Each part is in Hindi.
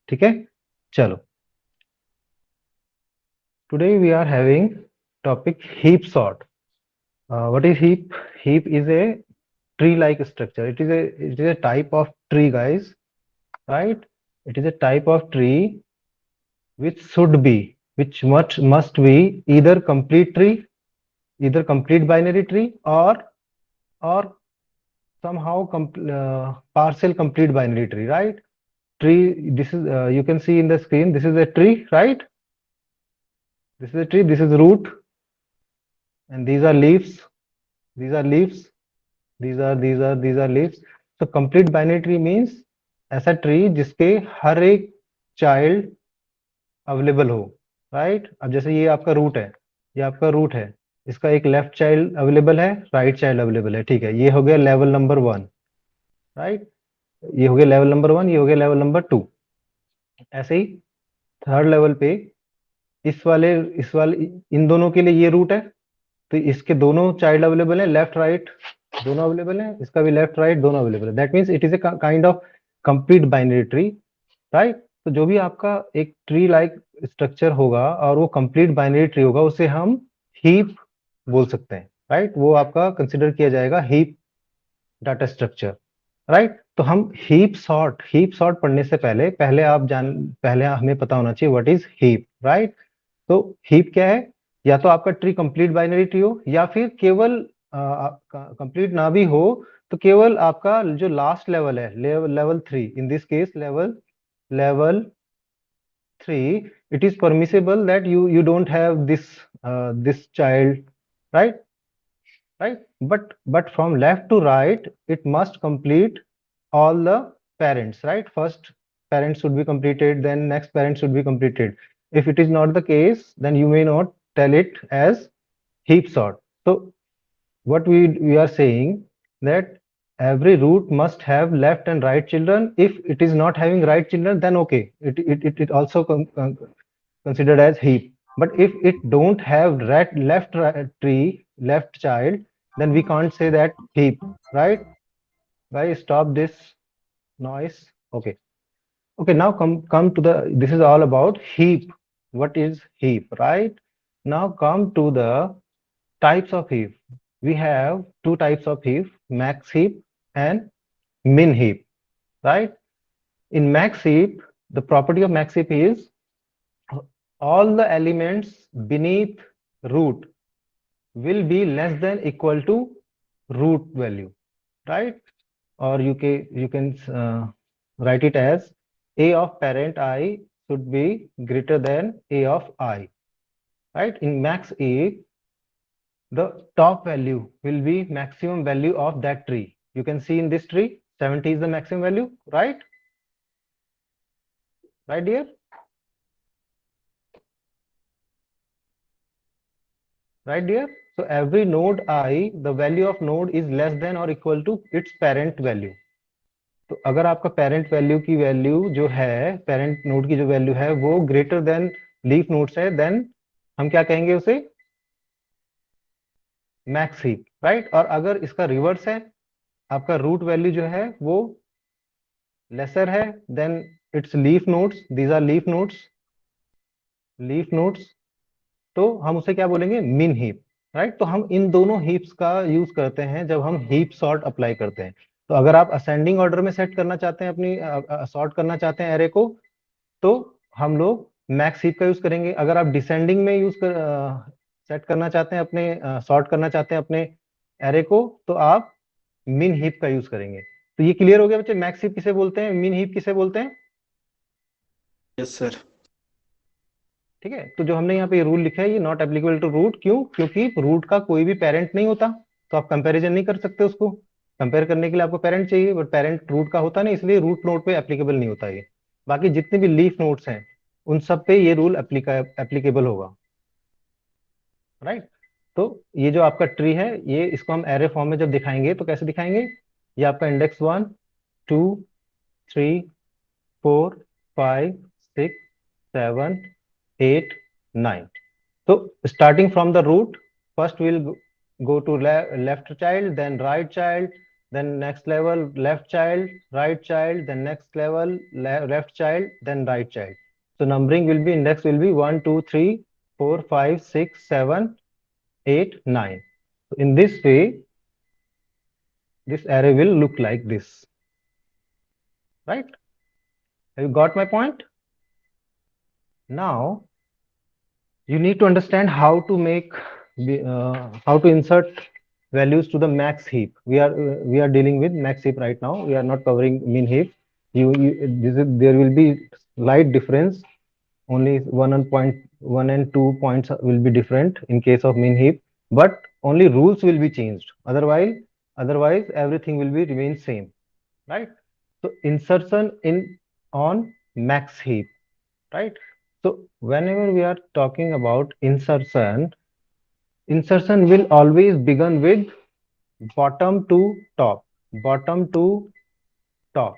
ठीक है, चलो today we are having topic heap sort. What is heap? Heap is a tree-like structure. It is a type of tree, guys, right? It is a type of tree which must be either complete tree, either complete binary tree, or somehow partial complete binary tree, right? Tree. This is you can see in the screen. This is a tree, right? This is a tree. This is root, and these are leaves. These are leaves. These are leaves. So complete binary tree means ऐसा ट्री जिसके हर एक चाइल्ड अवेलेबल हो, राइट? अब जैसे ये आपका रूट है, ये आपका रूट है, इसका एक लेफ्ट चाइल्ड अवेलेबल है, राइट चाइल्ड अवेलेबल है, ठीक है, ये हो गया लेवल नंबर 1, राइट? ये हो गया लेवल नंबर 1, ये हो गया लेवल नंबर 2. ऐसे ही थर्ड लेवल पे इस वाले इन दोनों के लिए ये रूट है, तो इसके दोनों चाइल्ड अवेलेबल है, लेफ्ट राइट दोनों अवेलेबल है, इसका भी लेफ्ट राइट दोनों अवेलेबल है. That means it is a kind of complete binary tree, right? तो जो भी आपका एक ट्री लाइक स्ट्रक्चर होगा और वो कंप्लीट बाइनरी ट्री होगा, उसे हम हीप बोल सकते हैं, राइट? वो आपका कंसिडर किया जाएगा हीप डाटा स्ट्रक्चर, राइट? तो हम हीप सॉर्ट पढ़ने से पहले हमें पता होना चाहिए व्हाट इज हीप, राइट? तो हीप क्या है? या तो आपका ट्री कंप्लीट बाइनरी ट्री हो, या फिर केवल कंप्लीट ना भी हो तो केवल आपका जो लास्ट लेवल है, level 3, in this case level 3, it is permissible that you don't have this child, right? Right, but from left to right it must complete all the parents, right? First parent should be completed, then next parent should be completed. If it is not the case, then you may not tell it as heap sort. So what we are saying, that every root must have left and right children. If it is not having right children, then okay, it also considered as heap. But if it don't have left tree, left child, then we can't say that heap, right? Guys, stop this noise. Okay, okay, now come to the, this is all about heap. What is heap, right? Now come to the types of heap. We have two types of heap: max heap and min heap, right? In max heap, the property of max heap is all the elements beneath root will be less than equal to root value, right? Or you can write it as a of parent I should be greater than a of I, right? In max heap, the top value will be maximum value of that tree. You can see in this tree 70 is the maximum value, right? Right, dear? Right, dear? So every node I, the value of node is less than or equal to its parent value. तो अगर आपका पेरेंट वैल्यू की वैल्यू जो है, पेरेंट नोड की जो वैल्यू है वो ग्रेटर देन लीफ नोड्स है, देन हम क्या कहेंगे उसे? Max heap, right? और अगर इसका रिवर्स है, आपका रूट वैल्यू जो है वो लेसर है then it's leaf nodes, these are leaf nodes, तो हम उसे क्या बोलेंगे? मिन हीप, राइट? तो हम इन दोनों हीप्स का यूज करते हैं जब हम हीप सॉर्ट अप्लाई करते हैं. तो अगर आप असेंडिंग ऑर्डर में सेट करना चाहते हैं, अपनी सॉर्ट करना चाहते हैं एरे को, तो हम लोग मैक्स हीप का यूज करेंगे. अगर आप डिसेंडिंग में सेट करना चाहते हैं, अपने सॉर्ट करना चाहते हैं अपने एरे को, तो आप मिन हीप का यूज करेंगे. तो ये क्लियर हो गया बच्चे, मैक्स हीप किसे बोलते हैं, मिन हीप किसे बोलते हैं? Yes sir. ठीक है, तो जो हमने यहाँ पे रूल लिखा है ये नॉट एप्लीकेबल टू रूट. क्यों? क्योंकि रूट का कोई भी पेरेंट नहीं होता, तो आप कंपैरिजन नहीं कर सकते. उसको कंपेयर करने के लिए आपको पेरेंट चाहिए, बट पेरेंट रूट का होता नहीं, इसलिए रूट नोड पे एप्लीकेबल नहीं होता ये. बाकी जितने भी लीफ नोड्स हैं उन सब पे ये रूल एप्लीकेबल होगा, राइट? तो ये जो आपका ट्री है, ये इसको हम एरे फॉर्म में जब दिखाएंगे तो कैसे दिखाएंगे? ये आपका index 1, 2, 3, 4, 5, 6, 7, 8, 9. So starting from the root, first we'll go to left child, then right child, then next level left child, right child, then next level left child, then right child. So numbering will be, index will be 1 2 3 4 5 6 7 8 9. So in this way this array will look like this, right? Have you got my point? Now you need to understand how to make how to insert values to the max heap. We are dealing with max heap right now. We are not covering min heap. There will be slight difference. Only 1 and 2 points will be different in case of min heap, but only rules will be changed. Otherwise everything will be remain same, right? So insertion in on max heap, right? So whenever we are talking about insertion, insertion will always begin with bottom to top, bottom to top.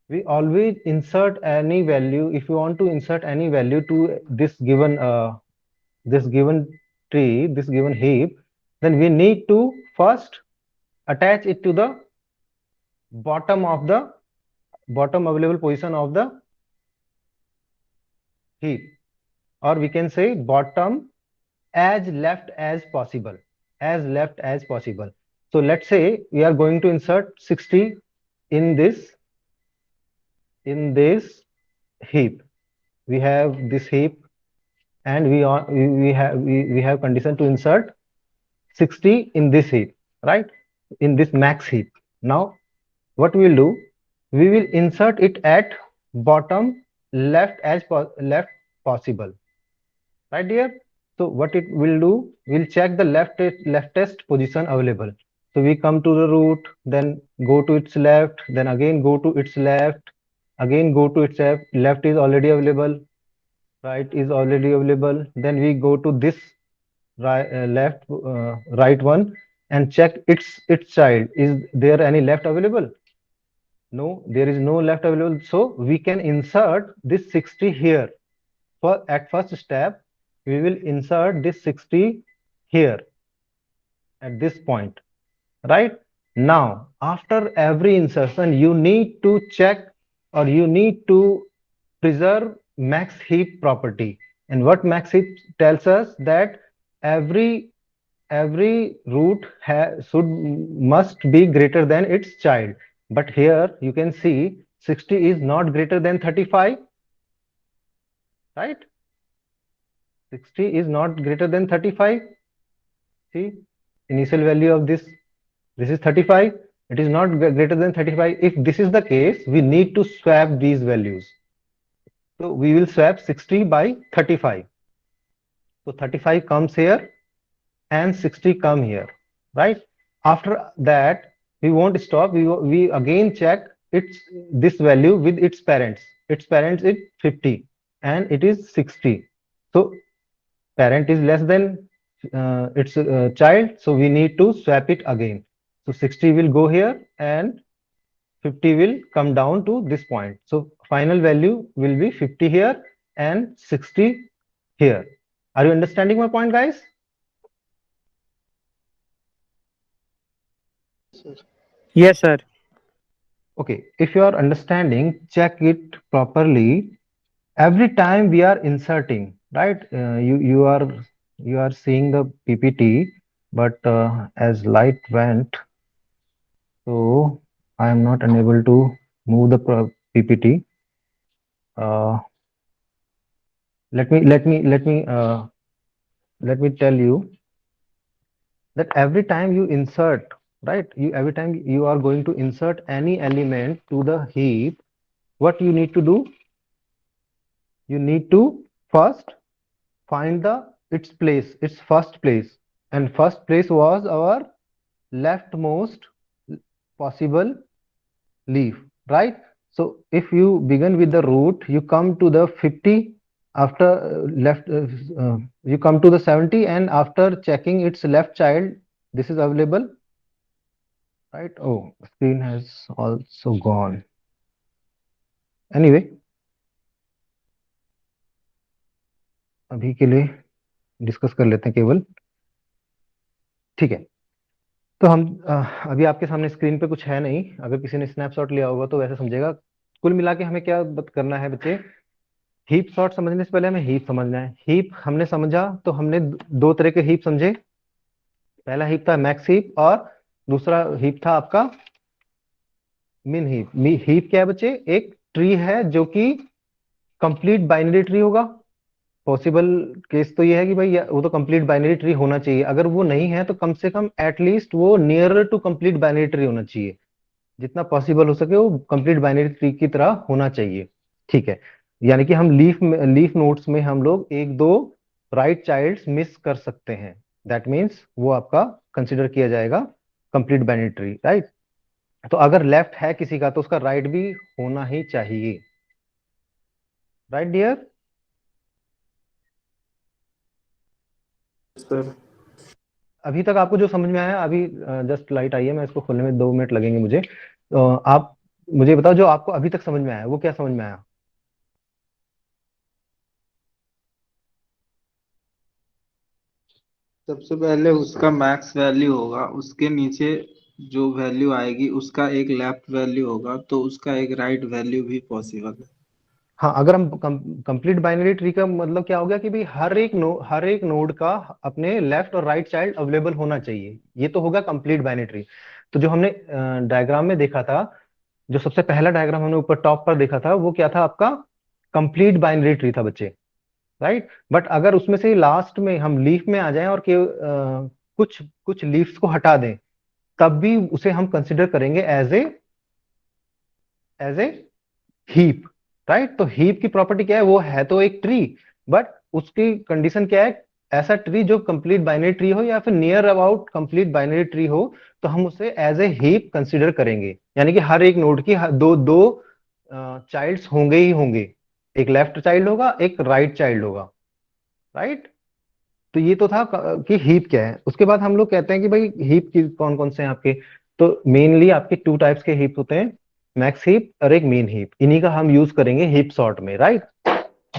We always insert any value. If you want to insert any value to this given tree, this given heap, then we need to first attach it to the bottom of the bottom available position of the heap, or we can say bottom as left as possible, as left as possible. So let's say we are going to insert 60 in this heap. We have this heap and we have condition to insert 60 in this heap, right? In this max heap. Now what we will do, we will insert it at bottom left as left possible, right dear? So what it will do, we'll check the leftest position available. So we come to the root, then go to its left, then again go to its left, again go to its left. Left is already available, right is already available. Then we go to this right one and check its child. Is there any left available? No, there is no left available. So we can insert this 60 here. For at first step, we will insert this 60 here at this point, right? Now, after every insertion, you need to check or you need to preserve max heap property. And what max heap tells us that every root should must be greater than its child. But here you can see 60 is not greater than 35, right? 60 is not greater than 35. See, initial value of this is 35. It is not greater than 35. If this is the case, we need to swap these values. So we will swap 60 by 35. So 35 comes here and 60 come here, right? After that, we won't stop. We again check its this value with its parents. Its parents is 50 and it is 60. So parent is less than its child, so we need to swap it again. So 60 will go here and 50 will come down to this point. So final value will be 50 here and 60 here. Are you understanding my point, guys? Sir. Yes, sir. Okay, if you are understanding, check it properly. Every time we are inserting, right? You are seeing the PPT, but as light went, so I am not unable to move the PPT. Uh, let me tell you that every time you insert, right? Every time you are going to insert any element to the heap, what you need to do? You need to first find its place, its first place, and first place was our leftmost possible leaf, right? So if you begin with the root, you come to the 50, after you come to the 70, and after checking its left child, this is available, right? Oh, screen has also gone. Anyway, अभी के लिए डिस्कस कर लेते हैं केवल, ठीक है? तो हम अभी आपके सामने स्क्रीन पे कुछ है नहीं, अगर किसी ने स्नैपशॉट लिया होगा तो वैसे समझेगा। कुल मिला के हमें क्या करना है बच्चे, हीप सॉर्ट समझने से पहले हमें हीप समझना है। हीप हमने समझा तो हमने दो तरह के हीप समझे। पहला हीप था मैक्स हीप और दूसरा हीप था आपका मिन हीप। हीप क्या है बच्चे, एक ट्री है जो कि कंप्लीट बाइनरी ट्री होगा। पॉसिबल केस तो ये है कि भाई वो तो कंप्लीट बाइनरी ट्री होना चाहिए, अगर वो नहीं है तो कम से कम एटलीस्ट वो near to complete binary tree होना चाहिए। जितना पॉसिबल हो सके वो कंप्लीट बाइनरी ट्री की तरह होना चाहिए। ठीक है, यानी कि हम लीफ नोड्स में हम लोग एक दो राइट चाइल्ड्स मिस कर सकते हैं। दैट मीन्स वो आपका कंसिडर किया जाएगा कंप्लीट बाइनरी ट्री, राइट। तो अगर लेफ्ट है किसी का तो उसका राइट भी होना ही चाहिए, राइट डियर। सर। अभी तक आपको जो समझ में आया, अभी जस्ट लाइट आई है, मैं इसको खोलने में 2 मिनट लगेंगे मुझे। तो आप मुझे बताओ जो आपको अभी तक समझ में आया वो क्या समझ में आया। सबसे पहले उसका मैक्स वैल्यू होगा, उसके नीचे जो वैल्यू आएगी उसका एक लेफ्ट वैल्यू होगा, तो उसका एक राइट वैल्यू भी पॉसिबल है। हाँ, अगर हम कंप्लीट बाइनरी ट्री का मतलब क्या हो गया कि भाई हर एक नोड का अपने लेफ्ट और राइट चाइल्ड अवेलेबल होना चाहिए, ये तो होगा कंप्लीट बाइनरी ट्री। तो जो हमने डायग्राम में देखा था, जो सबसे पहला डायग्राम हमने ऊपर टॉप पर देखा था, वो क्या था आपका कंप्लीट बाइनरी ट्री था बच्चे, राइट। बट अगर उसमें से लास्ट में हम लीफ में आ जाएं और कुछ कुछ लीव्स को हटा दें, तब भी उसे हम कंसिडर करेंगे एज ए हीप, राइट। तो हीप की प्रॉपर्टी क्या है, वो है तो एक ट्री, बट उसकी कंडीशन क्या है, ऐसा ट्री जो कंप्लीट बाइनरी ट्री हो या फिर near about complete binary tree हो, तो हम उसे एज ए हीप कंसिडर करेंगे। यानी कि हर एक नोड की दो दो चाइल्ड्स होंगे ही होंगे, एक लेफ्ट चाइल्ड होगा एक राइट चाइल्ड होगा, राइट। तो ये तो था कि हीप क्या है। उसके बाद हम लोग कहते हैं कि भाई हीप की कौन कौन से हैं आपके। तो मेनली आपके 2 टाइप्स के हीप होते हैं, मैक्स हीप और एक मीन हीप। इन्हीं का हम यूज करेंगे हीप सॉर्ट में, राइट।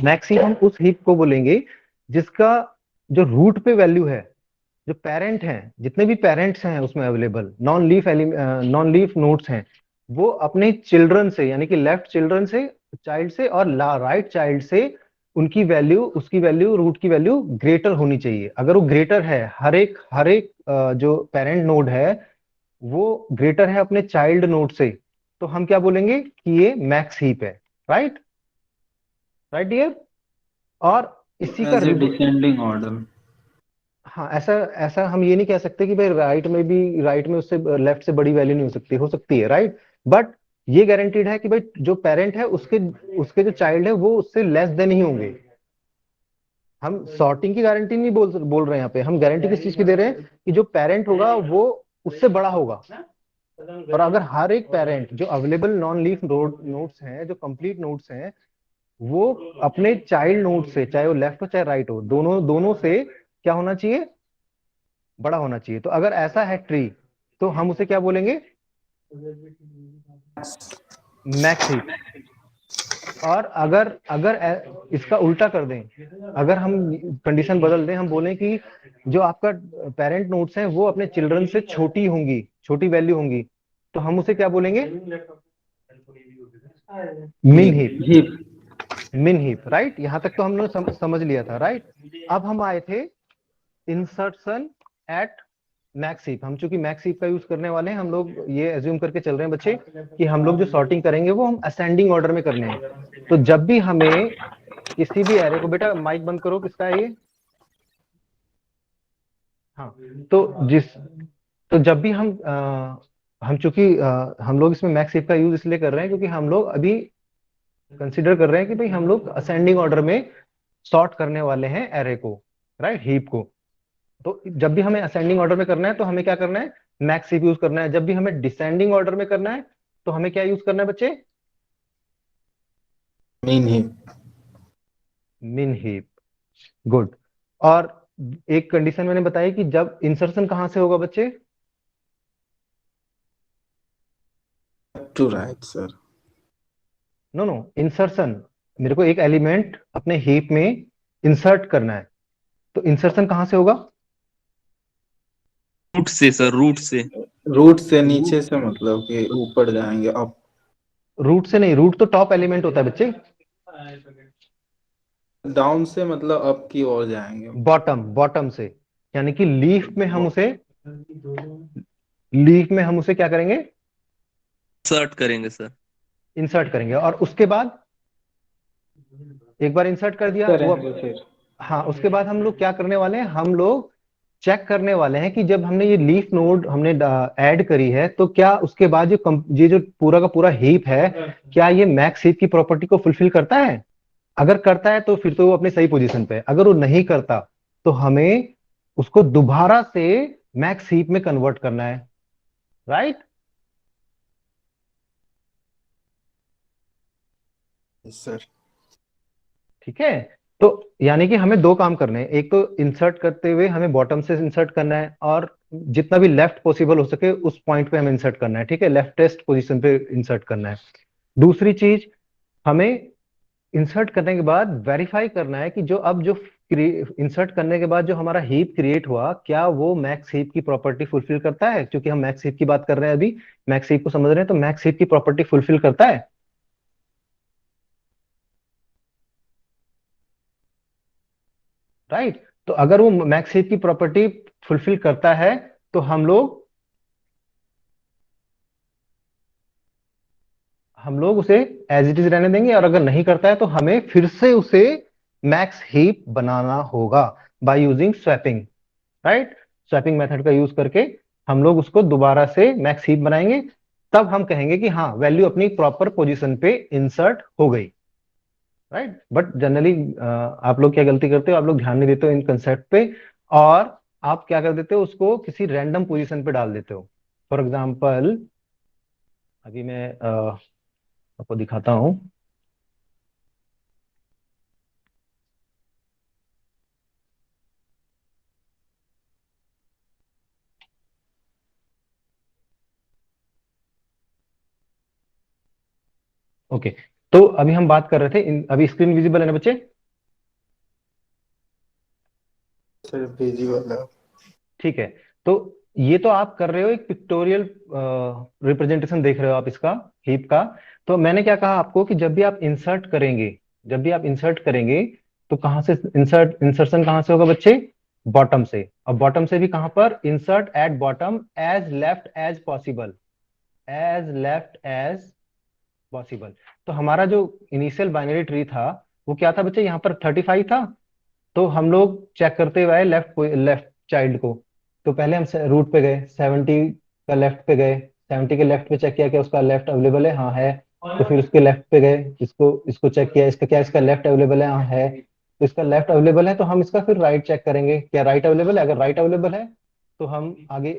मैक्स हीप हम उस हीप को बोलेंगे जिसका जो रूट पे वैल्यू है, जो पेरेंट हैं, जितने भी पेरेंट्स हैं उसमें अवेलेबल नॉन लीफ नोड्स हैं, वो अपने चिल्ड्रन से यानी कि लेफ्ट चिल्ड्रन से चाइल्ड से और राइट चाइल्ड से उनकी वैल्यू उसकी वैल्यू रूट की वैल्यू ग्रेटर होनी चाहिए। अगर वो ग्रेटर है, हर एक जो पेरेंट नोड है वो ग्रेटर है अपने चाइल्ड नोड से, तो हम क्या बोलेंगे कि ये मैक्स हीप है, राइट। Right dear. और इसी का एज ए डिसेंडिंग ऑर्डर। हाँ, ऐसा ऐसा हम ये नहीं कह सकते कि भाई राइट में उससे लेफ्ट से बड़ी वैल्यू नहीं हो सकती है, राइट। बट ये गारंटीड है कि भाई जो पेरेंट है उसके उसके जो चाइल्ड है वो उससे लेस देन ही होंगे। हम सॉर्टिंग की गारंटी नहीं बोल बोल रहे हैं यहाँ पे, हम गारंटी किस चीज की दे रहे हैं कि जो पेरेंट होगा वो उससे बड़ा होगा। और अगर हर एक पेरेंट जो अवेलेबल नॉन लीफ नोड्स हैं, जो कंप्लीट नोड्स हैं, वो अपने चाइल्ड नोड से, चाहे वो लेफ्ट हो चाहे राइट हो, दोनों दोनों से क्या होना चाहिए, बड़ा होना चाहिए। तो अगर ऐसा है ट्री तो हम उसे क्या बोलेंगे, मैक्स हीप। और अगर अगर इसका उल्टा कर दें, अगर हम कंडीशन बदल दें, हम बोलें कि जो आपका पेरेंट नोड्स हैं वो अपने चिल्ड्रन से छोटी होंगी, छोटी वैल्यू होंगी, तो हम उसे क्या बोलेंगे, मिन हीप। ही। मिन हीप, राइट। यहां तक तो हमने समझ लिया था, राइट। अब हम आए थे इंसर्शन एट मैक्स हीप। हम चूंकि मैक्स हीप का यूज करने वाले हैं, हम लोग ये एज्यूम करके चल रहे हैं बच्चे कि हम लोग जो सॉर्टिंग करेंगे वो हम असेंडिंग ऑर्डर में करने हैं। तो जब भी हमें किसी भी एरे को, बेटा माइक बंद करो, किसका है ये, हाँ। तो जब भी हम चूंकि हम लोग इसमें मैक्स हीप का यूज इसलिए कर रहे हैं क्योंकि हम लोग अभी कंसिडर कर रहे हैं कि भाई हम लोग असेंडिंग ऑर्डर में सॉर्ट करने वाले हैं एरे को, राइट, हीप को। तो जब भी हमें असेंडिंग ऑर्डर में करना है तो हमें क्या करना है, मैक्स हीप यूज करना है। जब भी हमें डिसेंडिंग ऑर्डर में करना है तो हमें क्या यूज करना है बच्चे, मीन ही। मिन हीप। गुड। और एक कंडीशन मैंने बताई कि जब इंसर्शन कहां से होगा बच्चे, to right sir. No no, insertion, मेरे को एक एलिमेंट अपने हीप में इंसर्ट करना है, तो इंसर्शन कहां से होगा, रूट से सर, रूट से। रूट से नीचे से मतलब कि ऊपर जाएंगे अप। रूट से नहीं, रूट तो टॉप एलिमेंट होता है बच्चे। डाउन से मतलब अप की ओर जाएंगे। बॉटम, बॉटम से, यानी कि लीफ में हम उसे क्या करेंगे, सर्ट करेंगे सर। इंसर्ट करेंगे। और उसके बाद एक बार इंसर्ट कर दिया वो करेंगे फिर। हाँ, उसके बाद हम लोग क्या करने वाले हैं, हम लोग चेक करने वाले हैं कि जब हमने ये लीफ नोड हमने ऐड करी है, तो क्या उसके बाद ये जो पूरा का पूरा हीप है, क्या ये मैक्स हीप की प्रॉपर्टी को फुलफिल करता है। अगर करता है तो फिर तो वो अपनी सही पोजीशन पे है। अगर वो नहीं करता तो हमें उसको दोबारा से मैक्स हीप में कन्वर्ट करना है, राइट। सर ठीक है। तो यानी कि हमें दो काम करने हैं, एक तो इंसर्ट करते हुए हमें बॉटम से इंसर्ट करना है, और जितना भी लेफ्ट पॉसिबल हो सके उस पॉइंट पे हमें इंसर्ट करना है, ठीक है, लेफ्टेस्ट पोजीशन पे इंसर्ट करना है। दूसरी चीज, हमें इंसर्ट करने के बाद वेरीफाई करना है कि जो इंसर्ट करने के बाद जो हमारा हीप क्रिएट हुआ, क्या वो मैक्स हीप की प्रॉपर्टी फुलफिल करता है। क्योंकि हम मैक्स हीप की बात कर रहे हैं अभी, मैक्स हीप को समझ रहे हैं, तो मैक्स हीप की प्रॉपर्टी फुलफिल करता है, राइट। तो अगर वो मैक्स हीप की प्रॉपर्टी फुलफिल करता है तो हम लोग उसे एज इट इज रहने देंगे, और अगर नहीं करता है तो हमें फिर से उसे मैक्स हीप बनाना होगा by using swapping, right. Swapping method का यूज करके हम लोग उसको दोबारा से मैक्स हीप बनाएंगे। तब हम कहेंगे कि हाँ, वैल्यू अपनी प्रॉपर पोजीशन पे इंसर्ट हो गई, राइट। बट जनरली आप लोग क्या गलती करते हो, आप लोग ध्यान नहीं देते हो इन कंसेप्ट पे, और आप क्या कर देते हो, उसको किसी रैंडम पोजीशन पे डाल देते हो। फॉर एग्जाम्पल, अभी मैं आपको दिखाता हूँ। ओके, तो अभी हम बात कर रहे थे अभी स्क्रीन विजिबल है ना बच्चे। सर विजिबल है। ठीक है। तो ये तो आप कर रहे हो एक पिक्टोरियल रिप्रेजेंटेशन देख रहे हो आप इसका, हीप का। तो मैंने क्या कहा आपको कि जब भी आप इंसर्ट करेंगे तो कहां से इंसर्शन कहां से होगा बच्चे, बॉटम से। और बॉटम से भी कहां पर, insert at bottom as left as possible, as left as possible. तो हमारा जो इनिशियल बाइनरी ट्री था वो क्या था बच्चे, यहाँ पर 35 था। तो हम लोग चेक करते हुए आए लेफ्ट लेफ्ट चाइल्ड को। तो पहले हम रूट पे गए, 70 का लेफ्ट पे गए, 70 के लेफ्ट पे चेक किया कि उसका लेफ्ट अवेलेबल है, हाँ है। तो फिर उसके लेफ्ट पे गए, इसको इसको चेक किया, इसका लेफ्ट अवेलेबल है, हाँ है। तो इसका लेफ्ट अवेलेबल है, तो हम इसका फिर राइट चेक करेंगे, क्या राइट अवेलेबल है। अगर राइट अवेलेबल है तो हम आगे,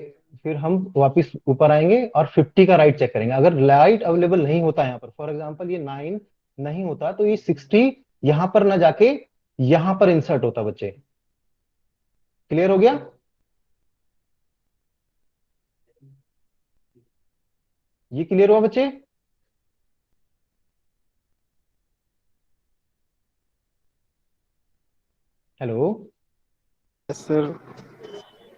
फिर हम वापस ऊपर आएंगे और 50 का राइट चेक करेंगे। अगर राइट अवेलेबल नहीं होता यहाँ पर, फॉर एग्जाम्पल ये 9 नहीं होता, तो ये 60 यहाँ पर ना जाके यहां पर इंसर्ट होता बच्चे। क्लियर हो गया। ये क्लियर हुआ बच्चे। हेलो। सर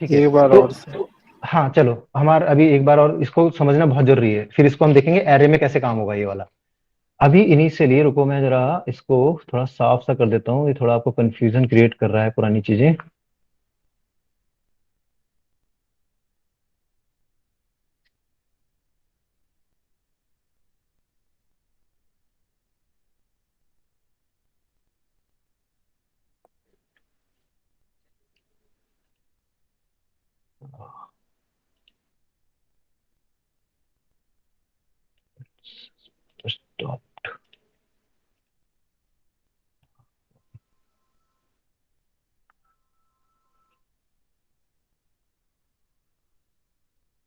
ठीक है। एक बार तो और से। हाँ चलो, हमारा अभी एक बार और इसको समझना बहुत जरूरी है, फिर इसको हम देखेंगे एरे में कैसे काम होगा ये वाला। अभी इनिशियली रुको, मैं जरा इसको थोड़ा साफ सा कर देता हूँ, ये थोड़ा आपको कंफ्यूजन क्रिएट कर रहा है पुरानी चीजें। Stop,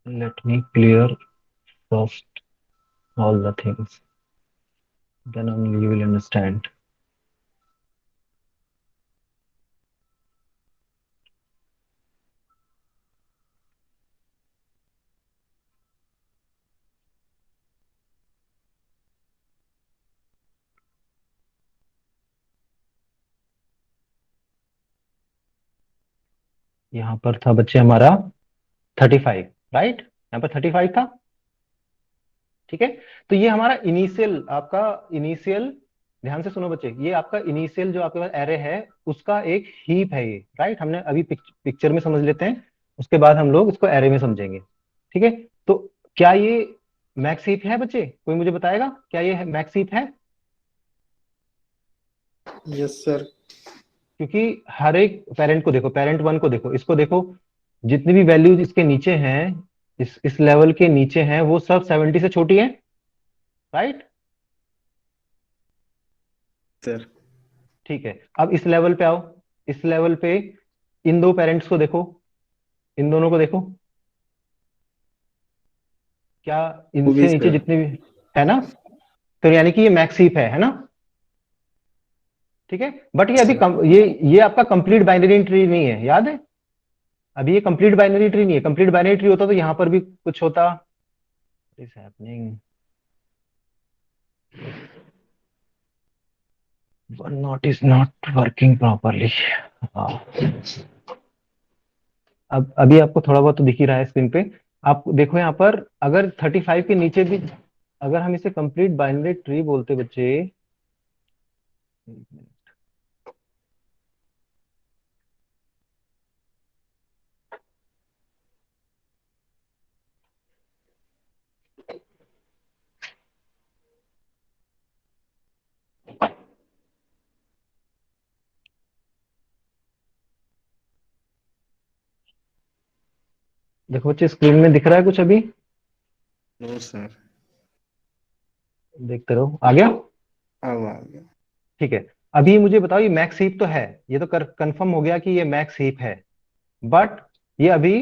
let me clear first all the things, then only you will understand। यहाँ पर था बच्चे हमारा 35, राइट, यहाँ पर 35 था, ठीक है। तो ये हमारा इनिशियल, आपका इनिशियल, ध्यान से सुनो बच्चे, ये आपका इनिशियल जो आपके पास एरे है उसका एक हीप है ये, राइट। हमने अभी पिक्चर में समझ लेते हैं, उसके बाद हम लोग इसको एरे में समझेंगे, ठीक है। तो क्या ये मैक्स हीप है बच्चे? कोई मुझे बताएगा क्या ये मैक्स हीप है? Yes sir. क्योंकि हर एक पेरेंट को देखो, पेरेंट वन को देखो, इसको देखो, जितनी भी वैल्यूज इसके नीचे हैं, इस लेवल के नीचे हैं, वो सब 70 से छोटी है, राइट। सर ठीक है, अब इस लेवल पे आओ, इस लेवल पे इन दो पेरेंट्स को देखो, इन दोनों को देखो, क्या वो भी इनसे नीचे सर। जितने भी है ना, तो यानी कि ये मैक्स हीप है ना, ठीक है। बट ये अभी ये आपका कंप्लीट बाइनरी ट्री नहीं है, याद है, अभी ये कंप्लीट बाइनरी ट्री नहीं है। कंप्लीट बाइनरी ट्री होता तो यहां पर भी कुछ होता। Is happening, one not is not working properly. अब अभी आपको थोड़ा बहुत तो दिख ही रहा है स्क्रीन पे। आप देखो यहाँ पर, अगर 35 के नीचे भी, अगर हम इसे कंप्लीट बाइनरी ट्री बोलते बच्चे, देखो बच्चे स्क्रीन में दिख रहा है कुछ अभी? No sir. देखते रहो, आ गया? अब आ गया। ठीक है, अभी मुझे बताओ, ये मैक्स हीप तो है, ये तो कंफर्म हो गया कि ये मैक्स हीप है, बट ये अभी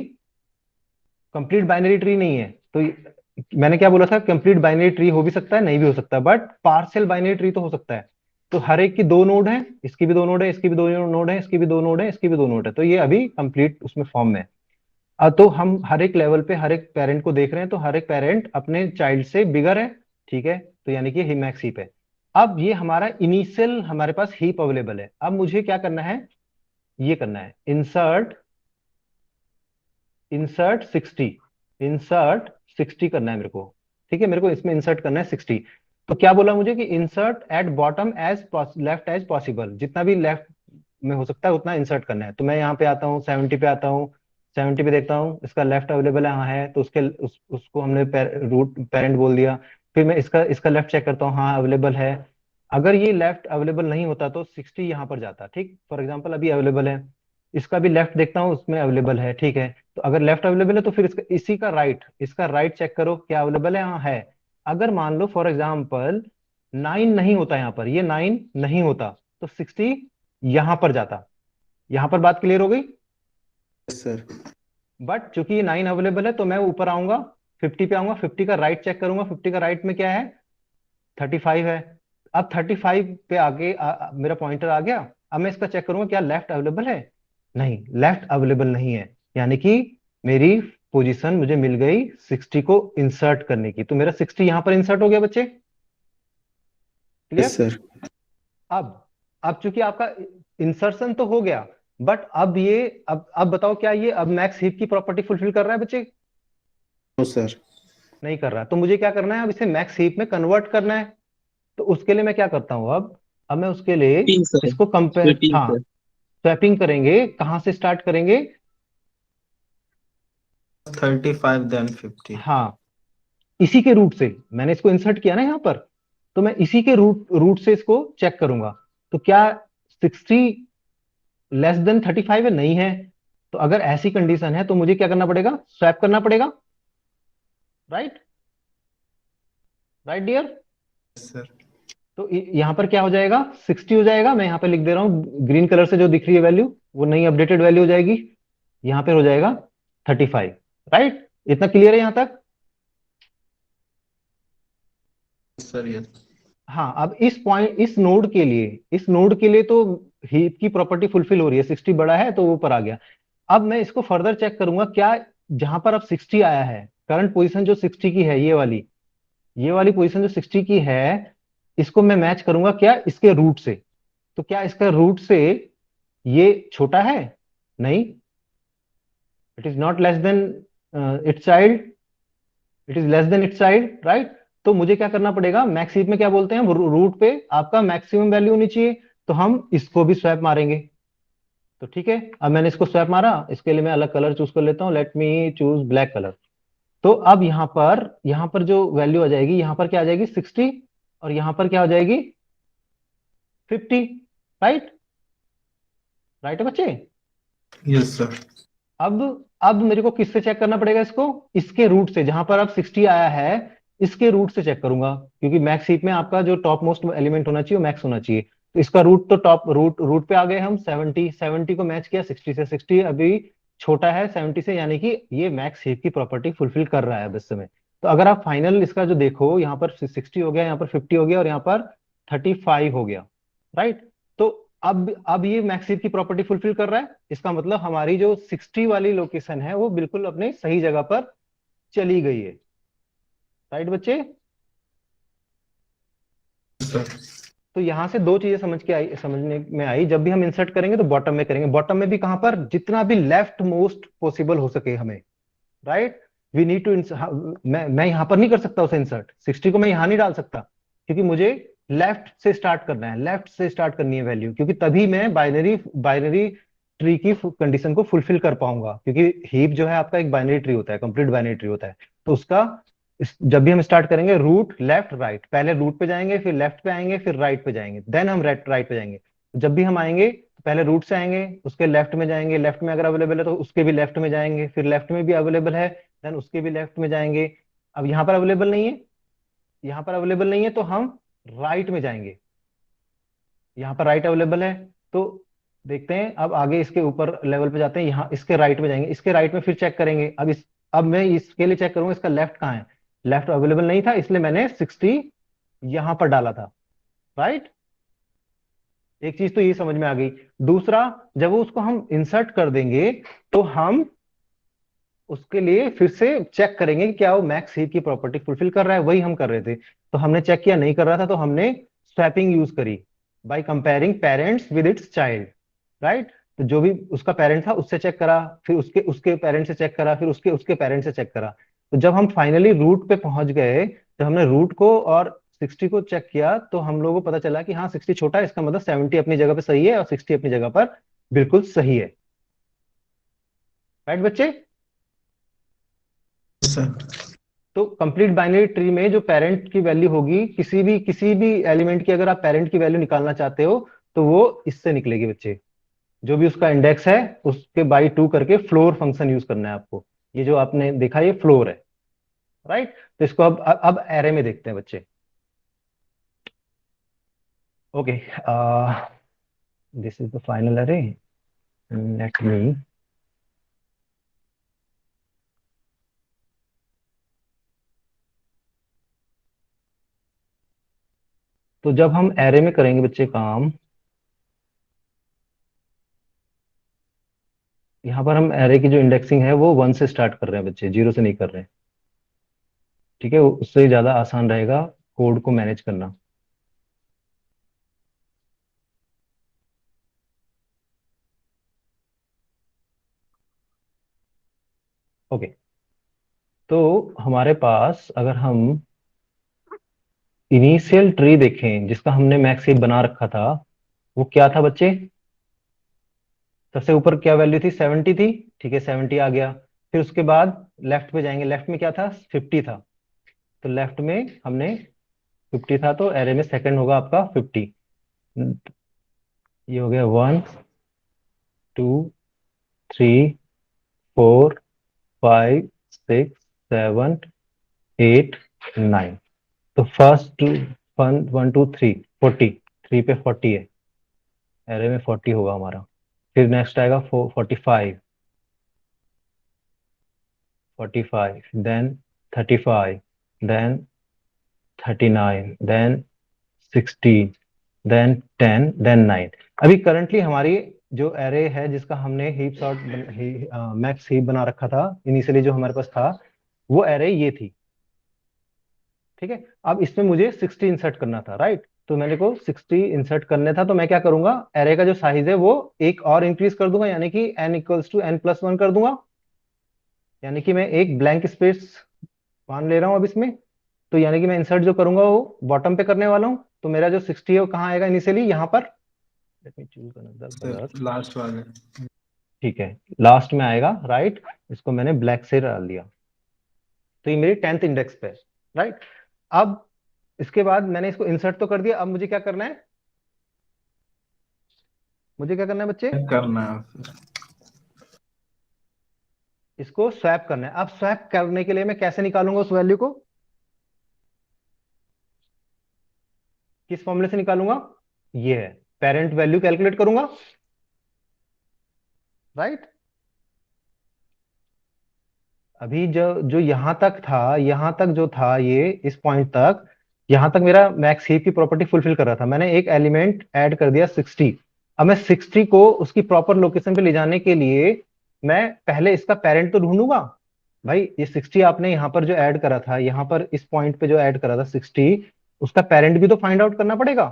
कंप्लीट बाइनरी ट्री नहीं है। तो मैंने क्या बोला था, कंप्लीट बाइनरी ट्री हो भी सकता है, नहीं भी हो सकता, बट पार्शियल बाइनरी ट्री तो हो सकता है। तो हर एक की दो नोड है, इसकी भी दो नोड है, इसकी भी दो नोड है, इसकी भी दो नोड है, इसकी भी दो नोड है, तो ये अभी कंप्लीट उसमें फॉर्म में है। तो हम हर एक लेवल पे हर एक पेरेंट को देख रहे हैं, तो हर एक पेरेंट अपने चाइल्ड से बिगर है, ठीक है, तो यानी कि मैक्स हीप है। अब ये हमारा इनिशियल, हमारे पास हीप अवेलेबल है। अब मुझे क्या करना है, ये करना है इंसर्ट, इंसर्ट 60, इंसर्ट 60 करना है मेरे को, ठीक है, मेरे को इसमें इंसर्ट करना है 60। तो क्या बोला मुझे कि insert at bottom as left as possible, जितना भी लेफ्ट में हो सकता है उतना इंसर्ट करना है। तो मैं यहाँ पे आता हूँ, 70 पे आता हूँ, 70 पे देखता हूँ इसका लेफ्ट अवेलेबल है, हाँ है, तो उसको हमने रूट पेरेंट बोल दिया। फिर मैं इसका इसका लेफ्ट चेक करता हूँ, हाँ अवेलेबल है। अगर ये लेफ्ट अवेलेबल नहीं होता तो 60 यहाँ पर जाता, ठीक, फॉर एग्जाम्पल अभी अवेलेबल है। इसका भी लेफ्ट देखता हूँ, उसमें अवेलेबल है, ठीक है। तो अगर लेफ्ट अवेलेबल है तो फिर इसका इसी का राइट, इसका राइट चेक करो क्या अवेलेबल है, हाँ है। अगर मान लो फॉर एग्जाम्पल 9 नहीं होता, यहाँ पर ये 9 नहीं होता, तो 60 यहां पर जाता। यहां पर बात क्लियर हो गई? Yes sir. बट चूंकि ये 9 अवेलेबल है तो मैं ऊपर आऊंगा, 50 पे आऊंगा, 50 का राइट चेक करूंगा, 50 का राइट में क्या है, 35 है। अब 35 पे आगे मेरा पॉइंटर आ गया। अब मैं इसका चेक करूंगा क्या लेफ्ट अवेलेबल है, नहीं, लेफ्ट अवेलेबल नहीं है, यानी कि मेरी पोजीशन मुझे मिल गई 60 को इंसर्ट करने की। तो मेरा 60 यहां पर इंसर्ट हो गया बच्चे, यस क्लियर? सर। अब चूंकि आपका इंसर्शन तो हो गया, बट अब ये, अब बताओ क्या ये अब मैक्स हीप की प्रॉपर्टी फुलफिल कर रहा है बच्चे? No sir. नहीं कर रहा। तो मुझे क्या करना है, अब इसे मैक्स हीप में कन्वर्ट करना है। तो उसके लिए मैं क्या करता हूं, अब मैं उसके लिए फिटिंग सर, इसको कंपेयर, फिटिंग हाँ, सर। स्वैपिंग करेंगे, कहां से स्टार्ट करेंगे, 35 देन 50। हाँ, इसी के रूट से मैंने इसको इंसर्ट किया ना यहाँ पर, तो मैं इसी के रूट रूट से इसको चेक करूंगा। तो क्या 60 लेस देन 35 है, नहीं है। तो अगर ऐसी कंडीशन है तो मुझे क्या करना पड़ेगा, स्वैप करना पड़ेगा, right, right dear. Yes sir. तो यहां पर क्या हो जाएगा, 60 हो जाएगा, मैं यहाँ पे लिख दे रहा हूँ ग्रीन कलर से जो दिख रही है वैल्यू, वो नई अपडेटेड वैल्यू हो जाएगी, यहाँ पे हो जाएगा 35, राइट। इतना क्लियर है यहां तक? Sir yes. हाँ, अब इस पॉइंट, इस नोड के लिए, इस नोड के लिए तो हीप की प्रॉपर्टी फुलफिल हो रही है, 60 बड़ा है तो वो ऊपर आ गया। अब मैं इसको फर्दर चेक करूंगा क्या, जहां पर अब 60 आया है, करंट पोजीशन जो 60 की है, ये वाली पोजीशन जो 60 की है, इसको मैं मैच करूंगा क्या इसके रूट से। तो क्या इसका रूट से ये छोटा है, नहीं, it is not less than it's child, it is less then it's child, right. तो मुझे क्या करना पड़ेगा, मैक्स हीप में क्या बोलते हैं, रूट पे आपका मैक्सिमम वैल्यू होनी चाहिए। तो हम इसको भी स्वैप मारेंगे। तो ठीक है, अब मैंने इसको स्वैप मारा, इसके लिए मैं अलग कलर चूज कर लेता हूँ, let me choose black colour. तो अब यहाँ पर जो वैल्यू आ जाएगी, यहाँ पर क्या आ जाएगी 60, और यहाँ पर क्या हो जाएगी 50, राइट। राइट है बच्चे। Yes sir. अब मेरे को किससे चेक करना पड़ेगा इसको, इसके रूट से, जहां पर अब 60 आया है इसके रूट से चेक करूंगा, क्योंकि मैक्स हीप में आपका जो टॉप मोस्ट एलिमेंट होना चाहिए वो मैक्स होना चाहिए। तो इसका रूट तो टॉप रूट रूट पे आ गए हम 70, 70 को मैच किया 60 से, 60 अभी छोटा है 70 से, यानी कि ये मैक्स हीप की प्रॉपर्टी फुलफिल कर रहा है अब इस समय। तो अगर आप फाइनल इसका जो देखो, यहाँ पर 60 हो गया, यहाँ पर 50 हो गया, और यहाँ पर 35 हो गया, राइट। तो अब ये मैक्सिव की प्रॉपर्टी फुलफिल कर रहा है, इसका मतलब हमारी जो 60 वाली लोकेशन है वो बिल्कुल अपने सही जगह पर चली गई है, राइट बच्चे। सर तो यहां से दो चीजें समझने में आई, जब भी हम इंसर्ट करेंगे तो बॉटम में करेंगे, बॉटम में भी कहां पर, जितना भी लेफ्ट मोस्ट पॉसिबल हो सके हमें, राइट। वी नीड टू, मैं यहां पर नहीं कर सकता उसे इंसर्ट, 60 को मैं यहां नहीं डाल सकता, क्योंकि मुझे लेफ्ट से स्टार्ट करना है, लेफ्ट से स्टार्ट करनी है वैल्यू, क्योंकि तभी मैं बाइनरी बाइनरी ट्री की कंडीशन को फुलफिल कर पाऊंगा, क्योंकि हीप जो है आपका एक बाइनरी ट्री होता है, कंप्लीट बाइनरी ट्री होता है। तो उसका जब भी हम स्टार्ट करेंगे, रूट लेफ्ट राइट, पहले रूट पे जाएंगे, फिर लेफ्ट पे आएंगे, फिर राइट पे जाएंगे, देन हम राइट पे जाएंगे। जब भी हम आएंगे तो पहले रूट से आएंगे, उसके लेफ्ट में जाएंगे, लेफ्ट में अगर अवेलेबल है तो उसके भी लेफ्ट में जाएंगे, फिर लेफ्ट में भी अवेलेबल है देन उसके भी लेफ्ट में जाएंगे। अब यहाँ पर अवेलेबल नहीं है, यहाँ पर अवेलेबल नहीं है तो हम राइट में जाएंगे, यहाँ पर राइट अवेलेबल है। तो देखते हैं, अब आगे इसके ऊपर लेवल पे जाते हैं, यहाँ इसके राइट में जाएंगे, इसके राइट में फिर चेक करेंगे। अब मैं इसके लिए चेक करूंगा इसका लेफ्ट कहाँ है, लेफ्ट अवेलेबल नहीं था, इसलिए मैंने 60 यहां पर डाला था, राइट। एक चीज तो ये समझ में आ गई। दूसरा, जब उसको हम इंसर्ट कर देंगे तो हम उसके लिए फिर से चेक करेंगे कि क्या वो मैक्स हीप की प्रॉपर्टी फुलफिल कर रहा है, वही हम कर रहे थे। तो हमने चेक किया नहीं कर रहा था, तो हमने स्वैपिंग यूज करी, by comparing parents with its child, right. तो जो भी उसका पेरेंट था उससे चेक करा, फिर उसके उसके पेरेंट से चेक करा, फिर उसके उसके पेरेंट से चेक करा। तो जब हम फाइनली रूट पे पहुंच गए, जब हमने रूट को और 60 को चेक किया, तो हम लोगों को पता चला कि हाँ 60 छोटा है, इसका मतलब 70 अपनी जगह पे सही है और 60 अपनी जगह पर बिल्कुल सही है, राइट बच्चे। सर तो कंप्लीट बाइनरी ट्री में जो पेरेंट की वैल्यू होगी, किसी भी एलिमेंट की अगर आप पेरेंट की वैल्यू निकालना चाहते हो तो वो इससे निकलेगी बच्चे, जो भी उसका इंडेक्स है उसके बाई 2 करके फ्लोर फंक्शन यूज करना है आपको। ये जो आपने देखा ये फ्लोर है, राइट। तो इसको अब एरे में देखते हैं बच्चे। Okay, this is the final array, let me, तो जब हम एरे में करेंगे बच्चे काम, यहाँ पर हम एरे की जो इंडेक्सिंग है वो 1 से स्टार्ट कर रहे हैं बच्चे, 0 से नहीं कर रहे हैं, ठीक है। उससे ज्यादा आसान रहेगा कोड को मैनेज करना। ओके, तो हमारे पास अगर हम इनिशियल ट्री देखें जिसका हमने मैक्स हीप बना रखा था, वो क्या था बच्चे, सबसे ऊपर क्या वैल्यू थी 70 थी, ठीक है 70 आ गया। फिर उसके बाद लेफ्ट पे जाएंगे, लेफ्ट में क्या था 50 था, तो लेफ्ट में हमने 50 था, तो एरे में सेकंड होगा आपका 50। ये हो गया 1 2 3 4 5 6 7 8 9। तो फर्स्ट 1 2 3 40, 3 पे 40 है, एरे में 40 होगा हमारा। फिर नेक्स्ट आएगा 45, 45 then 35 then 39 then 16 then 10 then 9। अभी करंटली हमारी जो एरे है जिसका हमने हीप सॉर्ट मैक्स हीप बना रखा था, इनिशियली जो हमारे पास था वो एरे ये थी, ठीक है। अब इसमें मुझे 60 इंसर्ट करना था, राइट। तो मैंने को 60 इंसर्ट करने था, तो मैं क्या करूंगा, एरे का जो साइज है वो एक और इंक्रीज कर दूंगा, यानी कि n = n+1 कर दूंगा, यानी कि मैं एक ब्लैंक स्पेस मान ले रहा हूँ अब इसमें। तो यानी कि मैं इंसर्ट जो करूंगा वो बॉटम पे करने वाला हूँ। तो मेरा जो 60 है वो कहाँ आएगा इनिशियली, यहाँ पर। Let me choose another colour. Sir last वाले। ठीक है, लास्ट में आएगा, राइट। इसको मैंने ब्लैक से डाल दिया। तो ये मेरी 10th इंडेक्स पे, राइट। अब इसके बाद मैंने इसको इंसर्ट तो कर दिया, अब मुझे क्या करना है, मुझे क्या करना है बच्चे, करना है फिर। इसको स्वैप करना है। अब स्वैप करने के लिए मैं कैसे निकालूंगा उस वैल्यू को, किस फॉर्मूले से निकालूंगा, ये है, पेरेंट वैल्यू कैलकुलेट करूंगा, राइट। अभी जो जो यहां तक था, यहां तक जो था ये इस पॉइंट तक, यहां तक मेरा मैक्स हीप की प्रॉपर्टी फुलफिल कर रहा था। मैंने एक एलिमेंट ऐड कर दिया 60। अब मैं 60 को उसकी प्रॉपर लोकेशन पे ले जाने के लिए मैं पहले इसका पेरेंट तो ढूंढूंगा। भाई ये 60 आपने यहाँ पर जो ऐड करा था, यहाँ पर इस पॉइंट पे जो ऐड करा था 60, उसका पेरेंट भी तो फाइंड आउट करना पड़ेगा,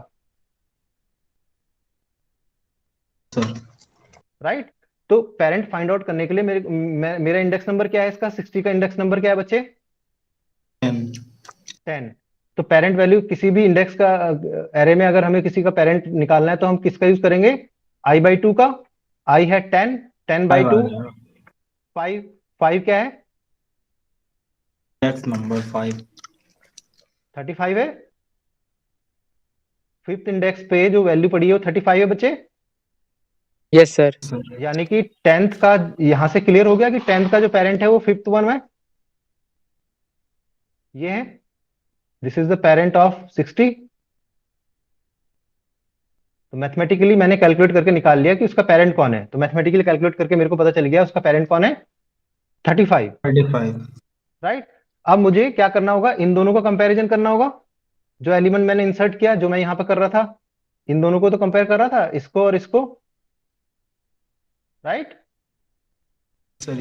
सर राइट। तो पेरेंट फाइंड आउट करने के लिए मेरा इंडेक्स नंबर क्या है, इसका 60 का इंडेक्स नंबर क्या है बच्चे, 10। 10। तो पेरेंट वैल्यू किसी भी इंडेक्स का एरे में अगर हमें किसी का पेरेंट निकालना है तो हम किसका यूज करेंगे, i/2 का। i है 10, 10/2, 5। 5 क्या है, इंडेक्स नंबर 5। 35 है। फिफ्थ इंडेक्स पे जो वैल्यू पड़ी है वो 35 है बच्चे। Yes sir. सर यानी कि 10th का यहां से क्लियर हो गया कि 10th का जो पेरेंट है वो फिफ्थ वन है, ये है, this is the parent of 60। तो मैथमेटिकली मैंने कैलकुलेट करके निकाल लिया कि उसका पेरेंट कौन है। तो मैथमेटिकली कैलकुलेट करके मेरे को पता चल गया उसका पेरेंट कौन है, 35, 35। राइट। अब मुझे क्या करना होगा, इन दोनों का कंपैरिजन करना होगा। जो एलिमेंट मैंने इंसर्ट किया, जो मैं यहां पर कर रहा था, इन दोनों को तो कंपेयर कर रहा था, इसको और इसको, राइट। सर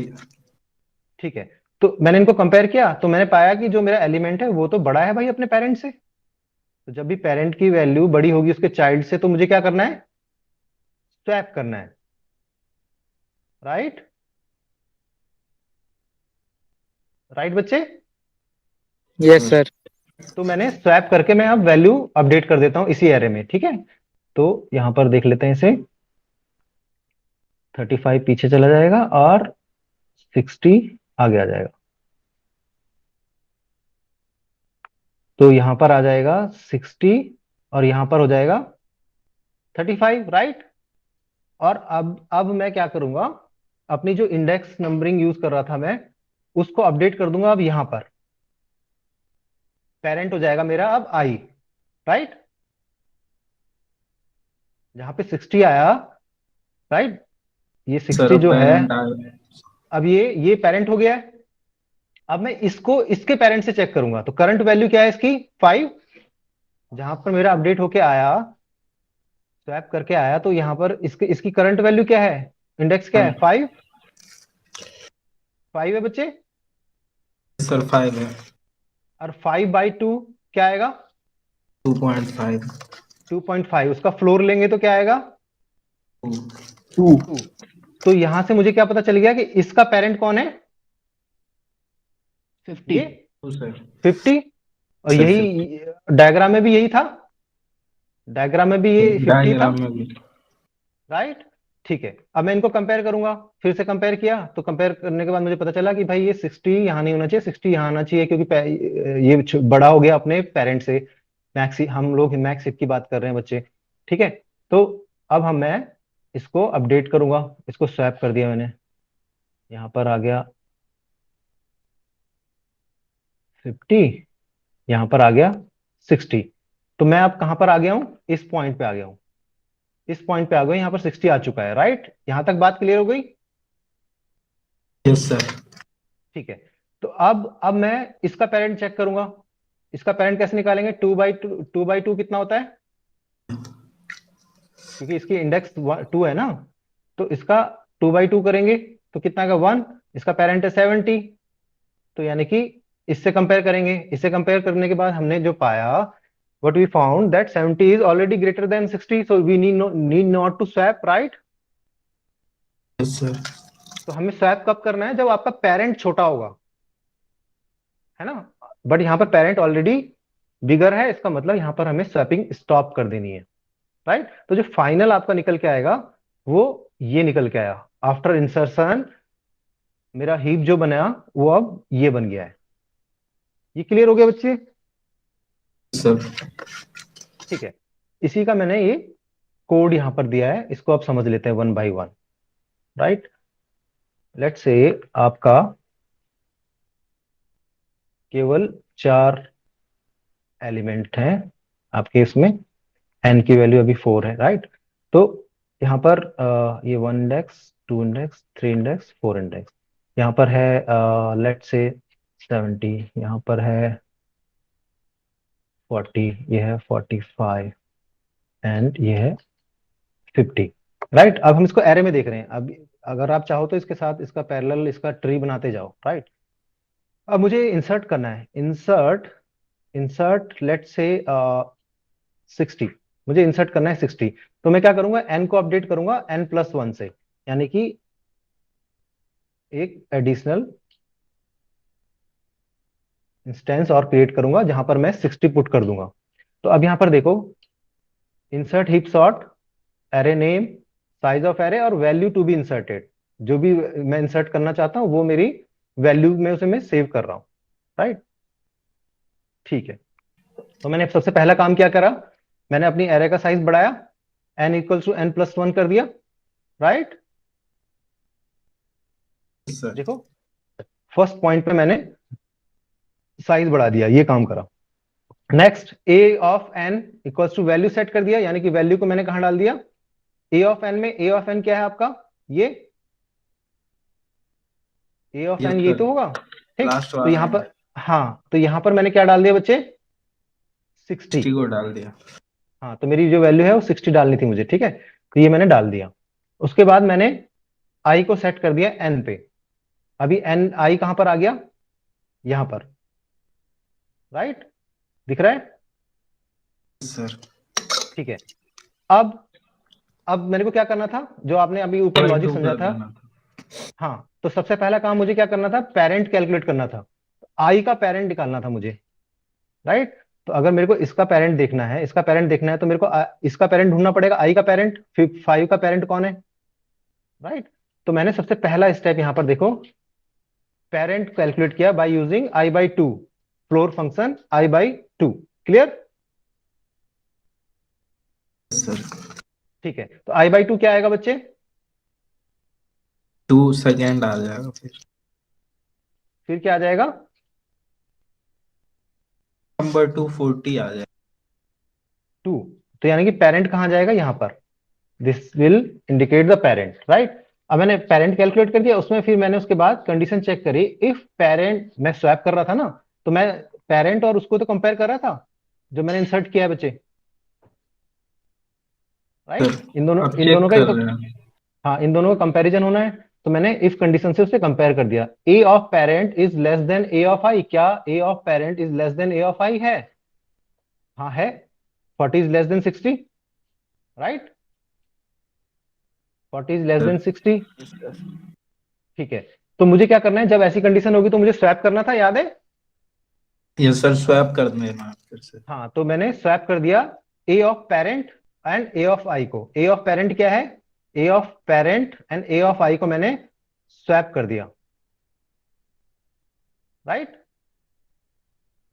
ठीक है, तो मैंने इनको कंपेयर किया तो मैंने पाया कि जो मेरा एलिमेंट है वो तो बड़ा है भाई अपने पेरेंट से। तो जब भी पेरेंट की वैल्यू बड़ी होगी उसके चाइल्ड से, तो मुझे क्या करना है, स्वैप करना है, राइट। राइट बच्चे। Yes sir. तो मैंने स्वैप करके मैं अब वैल्यू अपडेट कर देता हूं इसी एरे में, ठीक है। तो यहां पर देख लेते हैं इसे, 35 पीछे चला जाएगा और 60 आगे आ जाएगा। तो यहां पर आ जाएगा 60 और यहां पर हो जाएगा 35, राइट। और अब मैं क्या करूंगा, अपनी जो इंडेक्स नंबरिंग यूज कर रहा था मैं, उसको अपडेट कर दूंगा अब यहां पर। पेरेंट हो जाएगा मेरा अब आई, राइट। जहां पे 60 आया, राइट, ये 60 सर जो है, पेरेंट आ गए। अब ये पेरेंट हो गया है। अब मैं इसको इसके पेरेंट से चेक करूंगा। तो करंट वैल्यू क्या है इसकी, 5। जहां पर मेरा अपडेट होके आया, स्वैप करके आया, तो यहां पर इसकी करंट वैल्यू क्या है, इंडेक्स क्या है, 5। 5 है बच्चे। सर 5 है। और 5/2 क्या आएगा, 2.5। 2.5। उसका फ्लोर लेंगे तो क्या आएगा, 2। 2। तो यहां से मुझे क्या पता चल गया कि इसका पेरेंट कौन है, 50। ये सर 50। और सर यही डायग्राम में भी यही था, डायग्राम में भी ये 50 था, डायग्राम में भी। राइट। ठीक है, अब मैं इनको कंपेयर करूंगा। फिर से कंपेयर किया तो कंपेयर करने के बाद मुझे पता चला कि भाई ये 60 यहां नहीं होना चाहिए, 60 यहां आना चाहिए, क्योंकि ये बड़ा हो गया अपने पेरेंट से। मैक्स, हम लोग मैक्स की बात कर रहे हैं बच्चे, ठीक है। तो अब मैं इसको अपडेट करूंगा, इसको स्वैप कर दिया मैंने, यहां पर आ गया 50, यहां पर आ गया 60। तो मैं अब कहां पर आ गया हूं, इस पॉइंट पे आ गया हूं, इस पॉइंट पे आ गया, यहां पर 60 आ चुका है, राइट। यहां तक बात क्लियर हो गई। Yes sir. ठीक है, तो अब मैं इसका पेरेंट चेक करूंगा। इसका पेरेंट कैसे निकालेंगे, 2/2 कितना होता है, क्योंकि इसकी इंडेक्स 2 है ना। तो इसका 2/2 करेंगे तो कितना का 1। इसका पेरेंट है 70। तो यानी कि इससे कंपेयर करेंगे, इससे कंपेयर करने के बाद हमने जो पाया, what we found that 70 is already greater than 60, so we need not to swap, right. Yes sir. तो हमें स्वैप कब करना है? जब आपका पेरेंट छोटा होगा, है ना। बट यहाँ पर पेरेंट ऑलरेडी बिगर है, इसका मतलब यहाँ पर हमें स्वैपिंग स्टॉप कर देनी है, राइट। तो जो फाइनल आपका निकल के आएगा वो ये निकल के आया। आफ्टर इंसर्शन मेरा हीप जो बना वो अब ये बन गया है। ये क्लियर हो गया बच्चे? सर ठीक है, इसी का मैंने ये कोड यहां पर दिया है, इसको आप समझ लेते हैं one by one, right. Let's say आपका केवल 4 एलिमेंट हैं आपके इसमें, एन की वैल्यू अभी 4 है, राइट। तो यहाँ पर ये 1 इंडेक्स, 2 इंडेक्स, 3 इंडेक्स, 4 इंडेक्स, यहाँ पर है लेट्स से 70, यहाँ पर है 40, ये है 45 एंड ये है 50, राइट। अब हम इसको एरे में देख रहे हैं। अब अगर आप चाहो तो इसके साथ इसका पैरेलल इसका ट्री बनाते जाओ, राइट। अब मुझे इंसर्ट करना है, इंसर्ट इंसर्ट लेट्स से 60, मुझे इंसर्ट करना है 60। तो मैं क्या करूंगा, एन को अपडेट करूंगा n+1 से, यानी कि एक एडिशनल इंस्टेंस और क्रिएट करूंगा जहां पर मैं 60 पुट कर दूंगा। तो अब यहां पर देखो, insert heap sort, array name, size of array और वैल्यू टू बी इंसर्टेड। जो भी मैं इंसर्ट करना चाहता हूं वो मेरी वैल्यू में उसे मैं सेव कर रहा हूं, राइट। ठीक है, तो मैंने सबसे पहला काम क्या करा, मैंने अपनी एरे का साइज बढ़ाया, n=n+1 कर दिया, राइट। सर देखो फर्स्ट पॉइंट पे मैंने साइज बढ़ा दिया, ये काम करा। Next, a of n equals to value set कर दिया, यानी कि वैल्यू को मैंने कहां डाल दिया, a ऑफ n में। a ऑफ n क्या है आपका, ये a ऑफ यस n ये सर, तो होगा, ठीक। लास्ट तो वाला यहां पर, हाँ, तो यहां पर मैंने क्या डाल दिया बच्चे, 60। 60 को डाल दिया। हाँ, तो मेरी जो वैल्यू है वो 60 डालनी थी मुझे, ठीक है। तो ये मैंने डाल दिया। उसके बाद मैंने i को सेट कर दिया n पे। अभी n i कहां पर आ गया, यहां पर, राइट, दिख रहा है, सर ठीक है। अब मेरे को क्या करना था, जो आपने अभी ऊपर लॉजिक 2 समझा कर था। देना था। हाँ, तो सबसे पहला काम मुझे क्या करना था, पेरेंट कैलकुलेट करना था, आई का पेरेंट निकालना था मुझे, राइट। तो अगर मेरे को इसका पेरेंट देखना है, इसका पेरेंट देखना है, तो मेरे को इसका पेरेंट ढूंढना पड़ेगा, आई का पेरेंट, फिर 5 का पेरेंट कौन है, राइट। तो मैंने सबसे पहला स्टेप यहां पर देखो, पेरेंट कैलकुलेट किया by using i/2, floor function i/2, clear. Sir ठीक है, तो i/2 क्या आएगा बच्चे, 2 सेकेंड आ जाएगा फिर क्या आ जाएगा, नंबर 240 आ जाएगा। 2। तो यानी कि पेरेंट कहां जाएगा, यहां पर, this will indicate the parent, right. अब मैंने पेरेंट कैलकुलेट कर दिया, उसमें फिर मैंने उसके बाद कंडीशन चेक करी, इफ पेरेंट, मैं स्वैप कर रहा था ना, तो मैं पेरेंट और उसको तो कंपेयर कर रहा था जो मैंने इंसर्ट किया है बच्चे, राइट। सर इन दोनों अब इन चेक दोनों का कर तो, रहे हैं। हाँ, इन दोनों का कंपैरिजन होना है। तो मैंने इफ कंडीशन से उसे कंपेयर कर दिया, A of parent is less than A of I, क्या A of parent is less than A of I है, हाँ है, 40 is less than 60, right, 40 is less than 60, ठीक है। तो मुझे क्या करना है, जब ऐसी कंडीशन होगी तो मुझे स्वैप करना था, याद है। ये सर स्वैप कर देना फिर से। हाँ, तो मैंने स्वैप कर दिया A of parent and A of I को। ए ऑफ पेरेंट क्या है, A of parent and A of I को मैंने स्वैप कर दिया, राइट।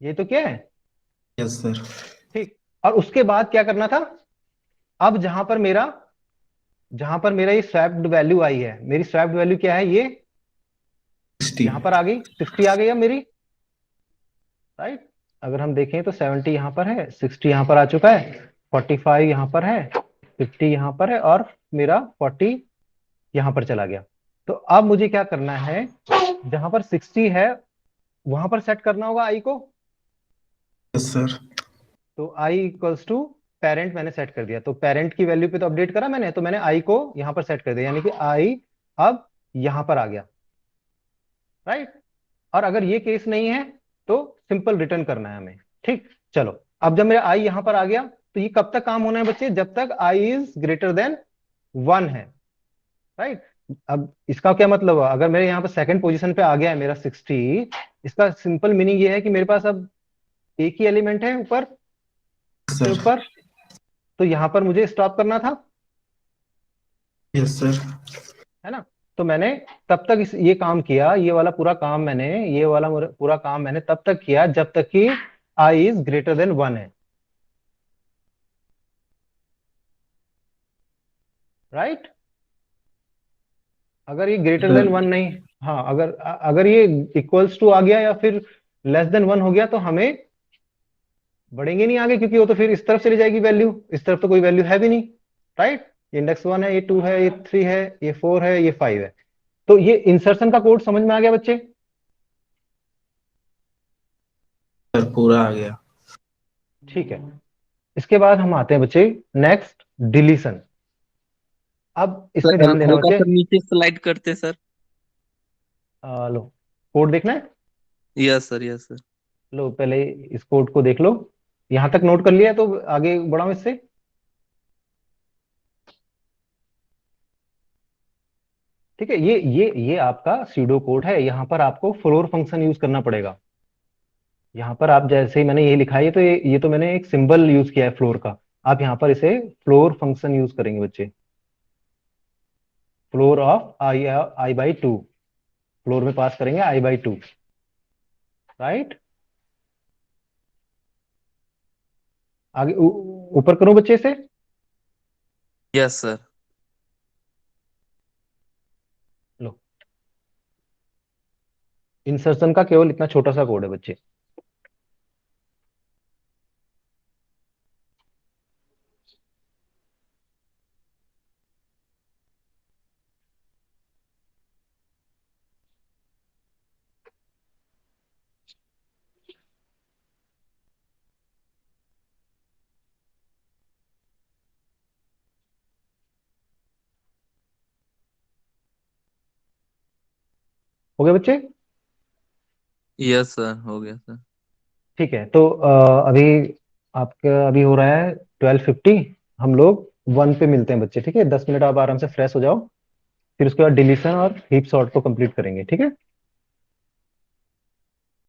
ये तो क्या है, यस सर, ठीक। और उसके बाद क्या करना था, अब जहां पर मेरा ये स्वैप्ड वैल्यू आई है, मेरी स्वैप्ड वैल्यू क्या है, ये 60। यहां पर आ गई, 60 आ गई अब मेरी, राइट। अगर हम देखें तो 70 यहां पर है, 60 यहां पर आ चुका है, 45 यहां पर है, 50 यहां पर है, और मेरा 40 यहां पर चला गया। तो अब मुझे क्या करना है, जहां पर 60 है वहां पर सेट करना होगा आई को। यस सर, तो आई इक्वल्स टू पेरेंट मैंने सेट कर दिया, तो पेरेंट की वैल्यू पे तो अपडेट करा मैंने, तो मैंने आई को यहां पर सेट कर दिया, यानी कि आई अब यहां पर आ गया, राइट। और अगर ये केस नहीं है तो सिंपल रिटर्न करना है हमें, ठीक। चलो, अब जब मेरा आई यहां पर आ गया, तो ये कब तक काम होना है बच्चे, जब तक आई इज ग्रेटर देन 1 है, राइट। अब इसका क्या मतलब है, अगर मेरे यहाँ पे सेकंड पोजीशन पे आ गया है मेरा 60, इसका सिंपल मीनिंग ये है कि मेरे पास अब एक ही एलिमेंट है ऊपर, सबसे सर। ऊपर, तो यहाँ पर मुझे स्टॉप करना था, यस सर। है ना। तो मैंने तब तक ये काम किया, ये वाला पूरा काम मैंने, ये वाला पूरा काम मैंने तब तक किया जब तक कि आई इज ग्रेटर देन 1 है, राइट। अगर ये ग्रेटर देन 1 नहीं, हाँ, अगर अगर ये इक्वल्स टू आ गया या फिर लेस देन 1 हो गया तो हमें बढ़ेंगे नहीं आगे, क्योंकि वो तो फिर इस तरफ चली जाएगी वैल्यू, इस तरफ तो कोई वैल्यू है भी नहीं, राइट। ये इंडेक्स 1 है, ये 2 है, ये 3 है, ये 4 है, ये 5 है। तो ये इंसर्शन का कोड समझ में आ गया बच्चे? सर पूरा आ गया। ठीक है। इसके बाद हम आते हैं बच्चे नेक्स्ट, डिलीशन। अब इसमें सर ध्यान देना हल्का बच्चे, सा नीचे स्लाइड करते सर। लो, कोड देखना है, यस सर, यस सर। लो पहले इस कोड को देख लो, यहां तक नोट कर लिया है, तो आगे बढ़ाओ इससे। ठीक है, ये आपका सीडो कोड है, यहाँ पर आपको फ्लोर फंक्शन यूज करना पड़ेगा। यहाँ पर आप जैसे ही मैंने ये लिखा है, ये तो ये तो मैंने एक सिंबल यूज किया है फ्लोर का, आप यहाँ पर इसे फ्लोर फंक्शन यूज करेंगे बच्चे। Floor of I by 2, floor में पास करेंगे I/2, राइट। आगे ऊपर करूं बच्चे से? Yes sir. लो, इंसर्शन का केवल इतना छोटा सा कोड है बच्चे। हो गया बच्चे? यस सर, हो गया सर। ठीक है, तो अभी आपका अभी हो रहा है 12:50, हम लोग 1 पे मिलते हैं बच्चे, ठीक है। 10 मिनट आप आराम से फ्रेश हो जाओ, फिर उसके बाद डिलीशन और हीप सॉर्ट को कंप्लीट करेंगे, ठीक है।